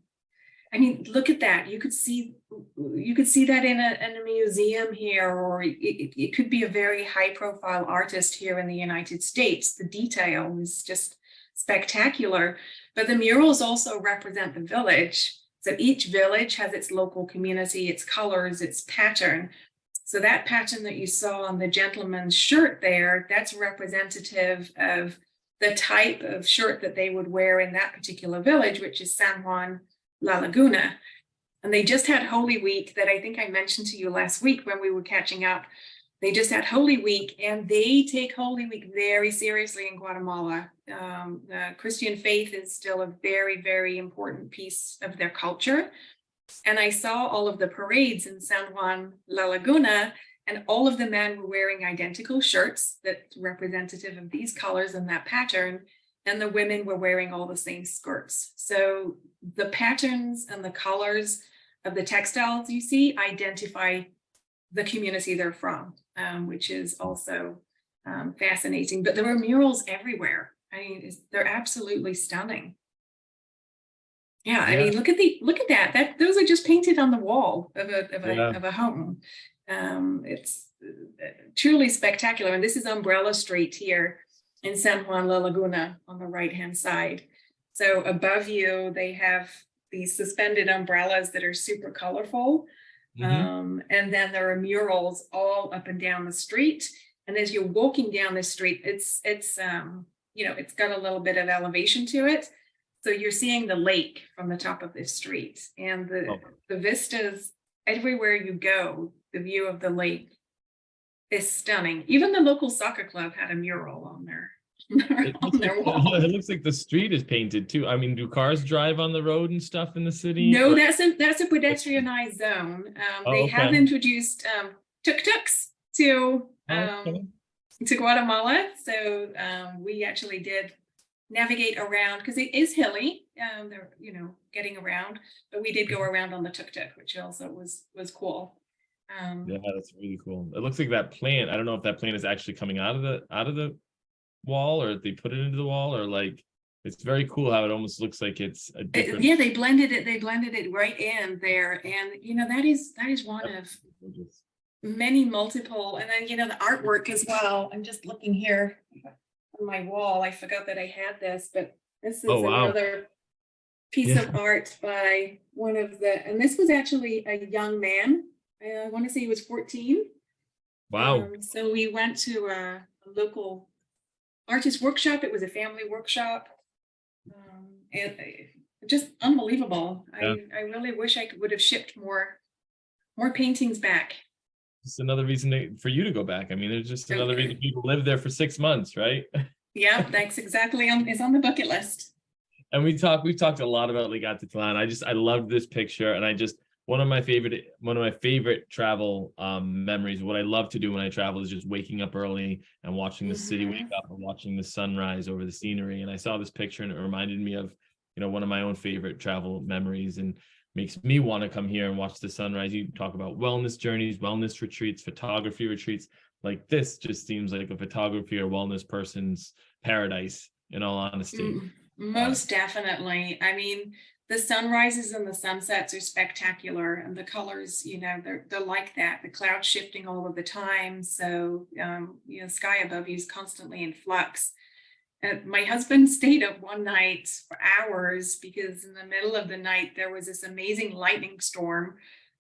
look at that. You could see that in a museum here, or it could be a very high profile artist here in the United States. The detail is just spectacular. But the murals also represent the village. So each village has its local community, its colors, its pattern. So that pattern that you saw on the gentleman's shirt there, that's representative of the type of shirt that they would wear in that particular village, which is San Juan La Laguna. And they just had Holy Week that I think I mentioned to you last week when we were catching up. They just had Holy Week, and they take Holy Week very seriously in Guatemala. The Christian faith is still a very, very important piece of their culture. And I saw all of the parades in San Juan La Laguna, and all of the men were wearing identical shirts that's representative of these colors and that pattern. And the women were wearing all the same skirts. So the patterns and the colors of the textiles you see identify the community they're from, which is also fascinating. But there were murals everywhere. They're absolutely stunning. Yeah, look at that. Those are just painted on the wall of a home. It's truly spectacular. And this is Umbrella Street here in San Juan La Laguna on the right-hand side. So above you, they have these suspended umbrellas that are super colorful. And then there are murals all up and down the street. And as you're walking down the street, it's got a little bit of elevation to it. So you're seeing the lake from the top of this street, and the vistas everywhere you go, the view of the lake is stunning. Even the local soccer club had a mural on their wall. It looks like the street is painted too. Do cars drive on the road and stuff in the city? No, that's a pedestrianized zone. They have introduced tuk-tuks to Guatemala. So we actually did navigate around because it is hilly. They're getting around, but we did go around on the tuk-tuk, which also was cool. Yeah, that's really cool. It looks like that plant. I don't know if that plant is actually coming out of the wall, or if they put it into the wall, or like it's very cool how it almost looks like it's a different. Yeah, they blended it right in there, and that is one of many multiple, and then the artwork as well. I'm just looking here on my wall. I forgot that I had this, but this is another piece of art by one of and this was actually a young man. I want to say he was 14. Wow. So we went to a local artist workshop. It was a family workshop. And just unbelievable. Yeah. I really wish I would have shipped more paintings back. Just another reason for you to go back. There's just another reason people live there for 6 months, right? Yeah, that's exactly is on the bucket list. And we've talked a lot about Lake Atitlan. I love this picture, and one of my favorite travel memories. What I love to do when I travel is just waking up early and watching the city wake up and watching the sunrise over the scenery. And I saw this picture, and it reminded me of one of my own favorite travel memories, and makes me want to come here and watch the sunrise. You talk about wellness journeys, wellness retreats, photography retreats. Like, this just seems like a photography or wellness person's paradise, in all honesty. Most definitely. I mean, the sunrises and the sunsets are spectacular, and the colors, they're like that. The clouds shifting all of the time, so sky above you is constantly in flux. My husband stayed up one night for hours because in the middle of the night there was this amazing lightning storm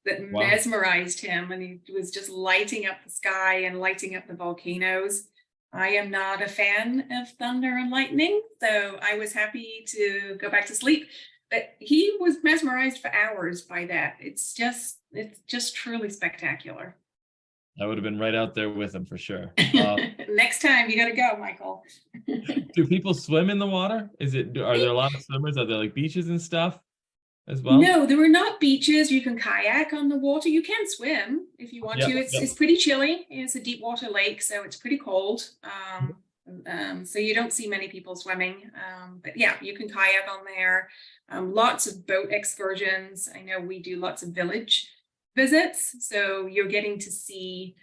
that Wow. mesmerized him, and he was just lighting up the sky and lighting up the volcanoes. I am not a fan of thunder and lightning, so I was happy to go back to sleep. But he was mesmerized for hours by that. It's just truly spectacular. I would have been right out there with him for sure. Next time you got to go, Michael. Do people swim in the water? Are there a lot of swimmers? Are there like beaches and stuff as well? No, there are not beaches. You can kayak on the water. You can swim if you want to. It's pretty chilly. It's a deep water lake, so it's pretty cold. So you don't see many people swimming. But yeah, you can kayak on there. Lots of boat excursions. I know we do lots of village visits, so you're getting to see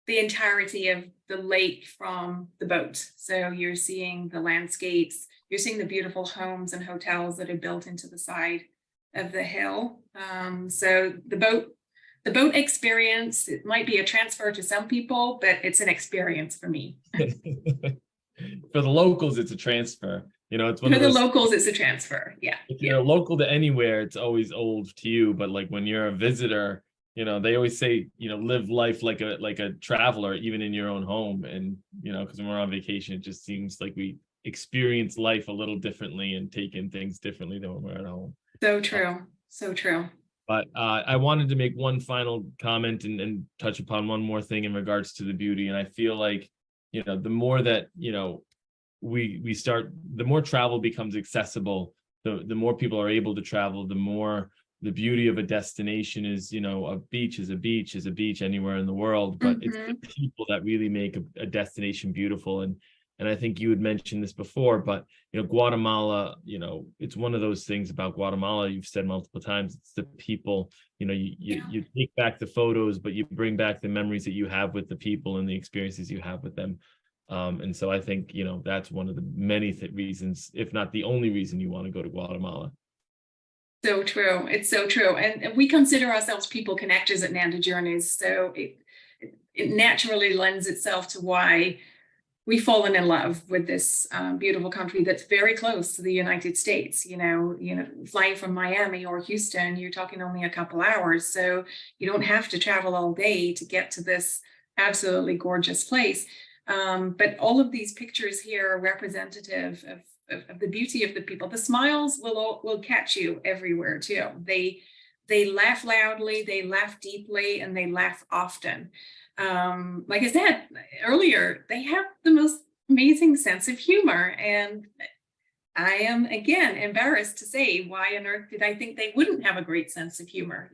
the entirety of the lake from the boat. So you're seeing the landscapes, you're seeing the beautiful homes and hotels that are built into the side of the hill. So the boat experience, it might be a transfer to some people, but it's an experience for me. For the locals, it's a transfer. It's one for of those, the locals, it's a transfer. Yeah. If you're local to anywhere, it's always old to you. But like when you're a visitor, they always say, live life like a traveler, even in your own home. And, because when we're on vacation, it just seems like we experience life a little differently and take in things differently than when we're at home. So true. So true. But I wanted to make one final comment and touch upon one more thing in regards to the beauty. And I feel like, the more that, we start, the more travel becomes accessible, the more people are able to travel, the more the beauty of a destination is, a beach is a beach is a beach anywhere in the world, but it's the people that really make a destination beautiful. And I think you had mentioned this before, but Guatemala, it's one of those things about Guatemala, you've said multiple times, it's the people. You take back the photos, but you bring back the memories that you have with the people and the experiences you have with them. And so I think, that's one of the many reasons, if not the only reason, you want to go to Guatemala. So true. It's so true. And we consider ourselves people connectors at Nanda Journeys. So it naturally lends itself to why we've fallen in love with this beautiful country that's very close to the United States. Flying from Miami or Houston, you're talking only a couple hours. So you don't have to travel all day to get to this absolutely gorgeous place. But all of these pictures here are representative of the beauty of the people. The smiles will catch you everywhere too. They laugh loudly, they laugh deeply, and they laugh often. Like I said earlier, they have the most amazing sense of humor. And I am, again, embarrassed to say, why on earth did I think they wouldn't have a great sense of humor?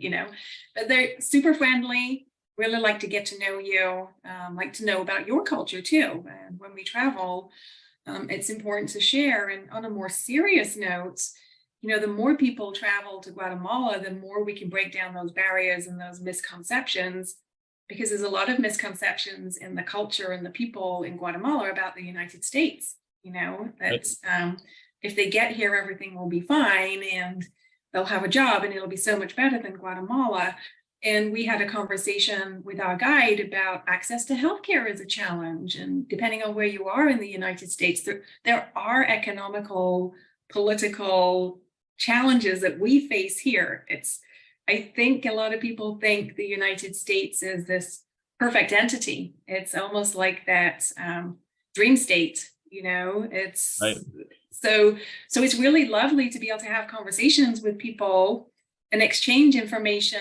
But they're super friendly, really like to get to know you, like to know about your culture too. And when we travel, it's important to share. And on a more serious note, the more people travel to Guatemala, the more we can break down those barriers and those misconceptions, because there's a lot of misconceptions in the culture and the people in Guatemala about the United States, that if they get here, everything will be fine and they'll have a job and it'll be so much better than Guatemala. And we had a conversation with our guide about access to healthcare as a challenge. And depending on where you are in the United States, there are economical, political challenges that we face here. I think a lot of people think the United States is this perfect entity. It's almost like that dream state, it's right. So it's really lovely to be able to have conversations with people and exchange information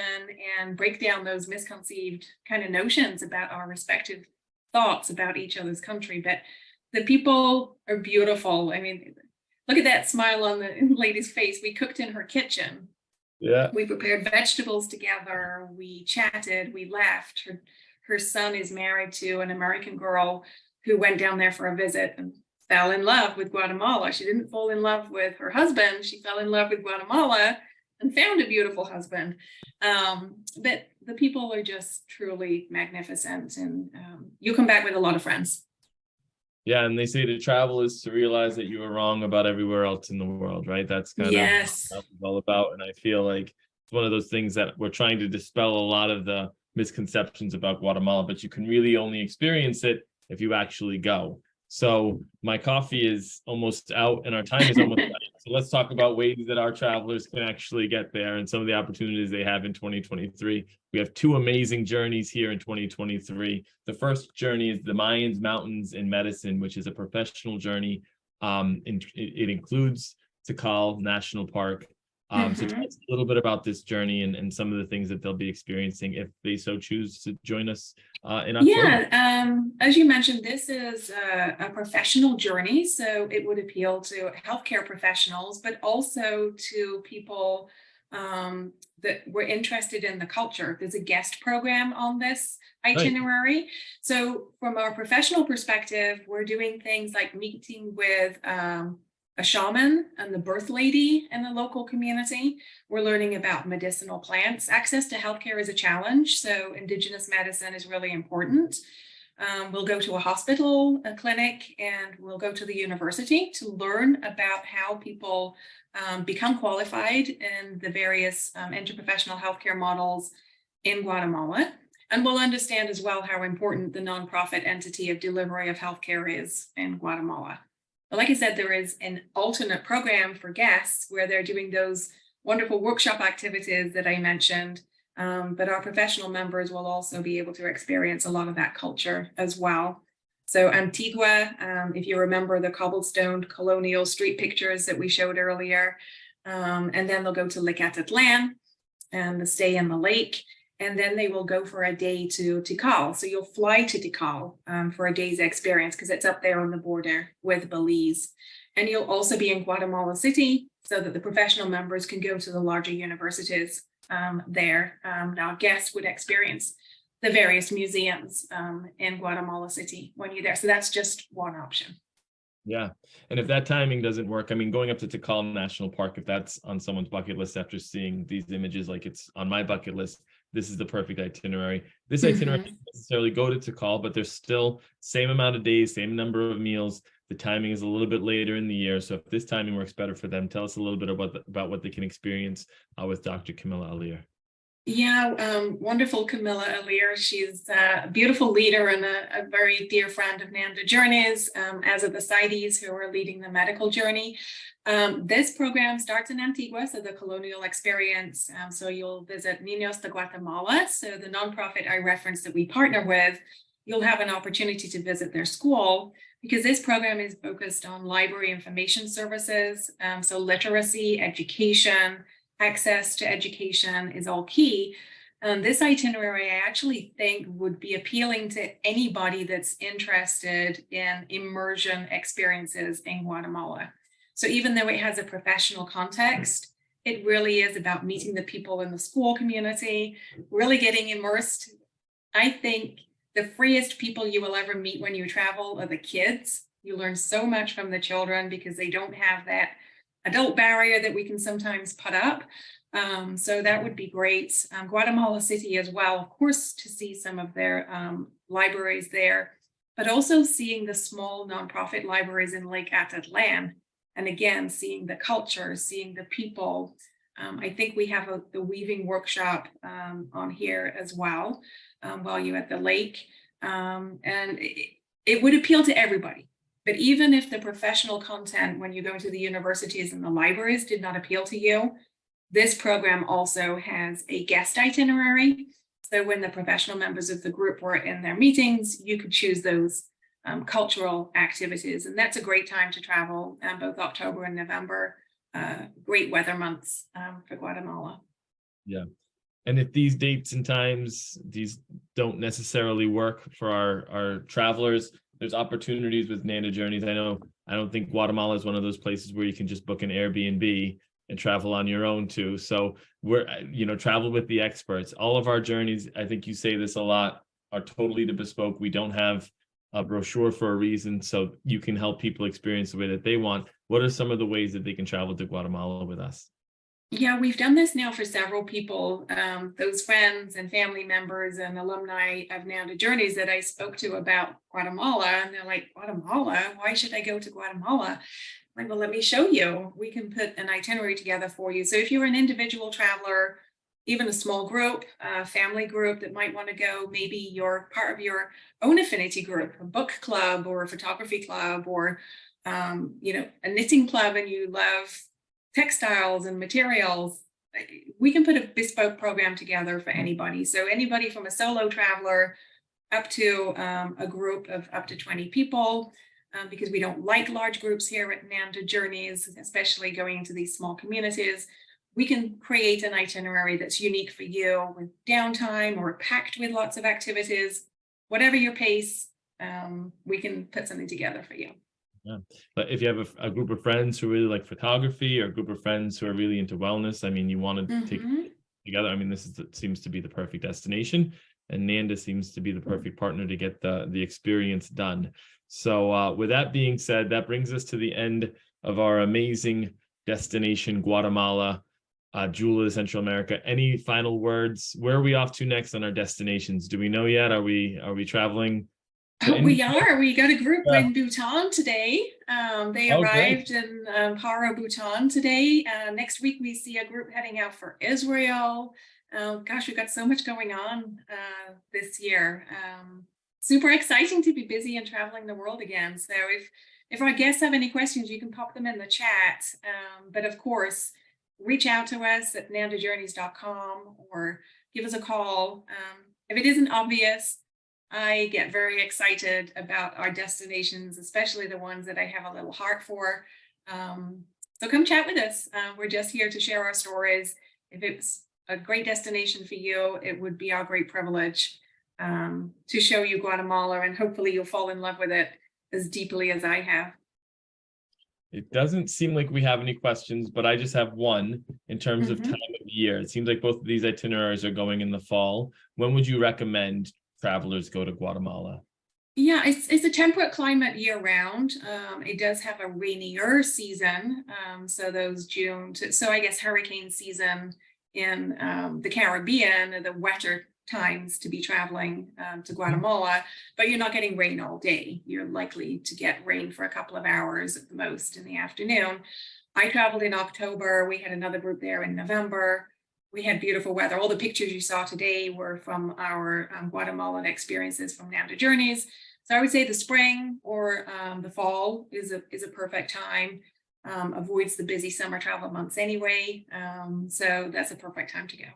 and break down those misconceived kind of notions about our respective thoughts about each other's country. But the people are beautiful. I mean, look at that smile on the lady's face. We cooked in her kitchen. Yeah. We prepared vegetables together. We chatted. We laughed. Her son is married to an American girl who went down there for a visit. And fell in love with Guatemala. She didn't fall in love with her husband. She fell in love with Guatemala and found a beautiful husband. But the people are just truly magnificent, and you come back with a lot of friends. Yeah, and they say to travel is to realize that you were wrong about everywhere else in the world, right? That's kind of Yes. what it's all about. And I feel like it's one of those things that we're trying to dispel a lot of the misconceptions about Guatemala, but you can really only experience it if you actually go. So my coffee is almost out and our time is almost out. So let's talk about ways that our travelers can actually get there and some of the opportunities they have in 2023. We have two amazing journeys here in 2023. The first journey is the Mayans Mountains in Medicine, which is a professional journey. It includes Tikal National Park. So tell us a little bit about this journey and some of the things that they'll be experiencing if they so choose to join us in October. Yeah, as you mentioned, this is a professional journey, so it would appeal to healthcare professionals, but also to people that were interested in the culture. There's a guest program on this itinerary. Right. So from our professional perspective, we're doing things like meeting with a shaman and the birth lady in the local community. We're learning about medicinal plants. Access to healthcare is a challenge, so indigenous medicine is really important. We'll go to a hospital, a clinic, and we'll go to the university to learn about how people become qualified in the various interprofessional healthcare models in Guatemala. And we'll understand as well how important the nonprofit entity of delivery of healthcare is in Guatemala. But like I said, there is an alternate program for guests where they're doing those wonderful workshop activities that I mentioned. But our professional members will also be able to experience a lot of that culture as well. So Antigua, if you remember the cobblestone colonial street pictures that we showed earlier, and then they'll go to Lecatitlan and stay in the lake. And then they will go for a day to Tikal. So you'll fly to Tikal for a day's experience because it's up there on the border with Belize. And you'll also be in Guatemala City so that the professional members can go to the larger universities there. Now guests would experience the various museums in Guatemala City when you're there. So that's just one option. Yeah. And if that timing doesn't work, I mean, going up to Tikal National Park, if that's on someone's bucket list after seeing these images, like it's on my bucket list, this is the perfect itinerary. This itinerary doesn't necessarily go to Tikal, but there's still same amount of days, same number of meals. The timing is a little bit later in the year. So if this timing works better for them, tell us a little bit about what they can experience with Dr. Camilla Alir. Yeah, wonderful Camilla Alir. She's a beautiful leader and a very dear friend of Nanda Journeys, as are the Saides who are leading the medical journey. This program starts in Antigua, so the colonial experience. So you'll visit Niños de Guatemala. So the nonprofit I referenced that we partner with, you'll have an opportunity to visit their school because this program is focused on library information services. So literacy, education, access to education is all key. This itinerary, I actually think, would be appealing to anybody that's interested in immersion experiences in Guatemala. So even though it has a professional context, it really is about meeting the people in the school community, really getting immersed. I think the freest people you will ever meet when you travel are the kids. You learn so much from the children because they don't have that adult barrier that we can sometimes put up. So that would be great. Guatemala City as well, of course, to see some of their libraries there, but also seeing the small nonprofit libraries in Lake Atitlan. And again, seeing the culture, seeing the people. I think we have the weaving workshop on here as well while you're at the lake. And it would appeal to everybody. But even if the professional content, when you go to the universities and the libraries, did not appeal to you, this program also has a guest itinerary. So when the professional members of the group were in their meetings, you could choose those cultural activities. And that's a great time to travel, both October and November, great weather months for Guatemala. Yeah. And if these dates and times, these don't necessarily work for our travelers, there's opportunities with Nanda Journeys. I don't think Guatemala is one of those places where you can just book an Airbnb and travel on your own too. So travel with the experts. All of our journeys, I think you say this a lot, are totally bespoke. We don't have brochure for a reason, so you can help people experience the way that they want. What are some of the ways that they can travel to Guatemala with us? Yeah, we've done this now for several people, those friends and family members and alumni of Nanda Journeys that I spoke to about Guatemala. And they're like, Guatemala? Why should I go to Guatemala? I'm like, well, let me show you. We can put an itinerary together for you. So if you're an individual traveler, even a small group, a family group that might want to go, maybe you're part of your own affinity group, a book club or a photography club or a knitting club, and you love textiles and materials, we can put a bespoke program together for anybody. So anybody from a solo traveler up to a group of up to 20 people, because we don't like large groups here at Nanda Journeys, especially going into these small communities. We can create an itinerary that's unique for you with downtime or packed with lots of activities, whatever your pace, we can put something together for you. Yeah. But if you have a group of friends who really like photography, or a group of friends who are really into wellness, I mean, you want to take together. I mean, seems to be the perfect destination, and Nanda seems to be the perfect partner to get the experience done. So with that being said, that brings us to the end of our amazing destination, Guatemala, Jewel of Central America. Any final words? Where are we off to next on our destinations? Do we know yet? Are we traveling? We are. We got a group in Bhutan today. They arrived in Paro, Bhutan today. Next week, we see a group heading out for Israel. Gosh, we've got so much going on this year. Super exciting to be busy and traveling the world again. So if our guests have any questions, you can pop them in the chat. But of course, reach out to us at nandajourneys.com or give us a call. If it isn't obvious, I get very excited about our destinations, especially the ones that I have a little heart for. So come chat with us. We're just here to share our stories. If it's a great destination for you, it would be our great privilege to show you Guatemala, and hopefully you'll fall in love with it as deeply as I have. It doesn't seem like we have any questions, but I just have one in terms of time of year. It seems like both of these itineraries are going in the fall. When would you recommend travelers go to Guatemala? Yeah, it's a temperate climate year round. It does have a rainier season. So those so I guess hurricane season in the Caribbean, the wetter times to be traveling to Guatemala, but you're not getting rain all day. You're likely to get rain for a couple of hours at the most in the afternoon. I traveled in October. We had another group there in November. We had beautiful weather. All the pictures you saw today were from our Guatemalan experiences from Nanda Journeys. So I would say the spring or the fall is a perfect time. Avoids the busy summer travel months anyway. So that's a perfect time to go.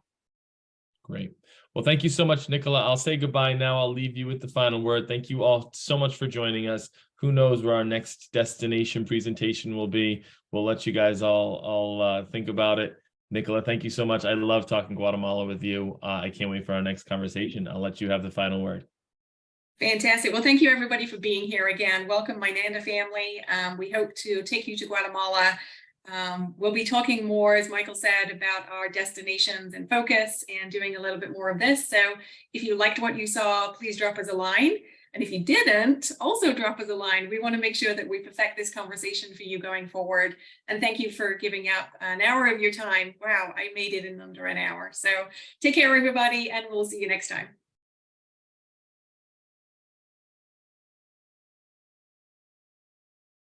Great. Well, thank you so much, Nicola. I'll say goodbye now. I'll leave you with the final word. Thank you all so much for joining us. Who knows where our next destination presentation will be? We'll let you guys all think about it. Nicola, thank you so much. I love talking Guatemala with you. I can't wait for our next conversation. I'll let you have the final word. Fantastic. Well, thank you everybody for being here again. Welcome, my Nanda family. We hope to take you to Guatemala. We'll be talking more, as Michael said, about our destinations and focus and doing a little bit more of this. So if you liked what you saw, please drop us a line. And if you didn't, also drop us a line. We want to make sure that we perfect this conversation for you going forward. And thank you for giving up an hour of your time. Wow, I made it in under an hour. So take care, everybody, and we'll see you next time.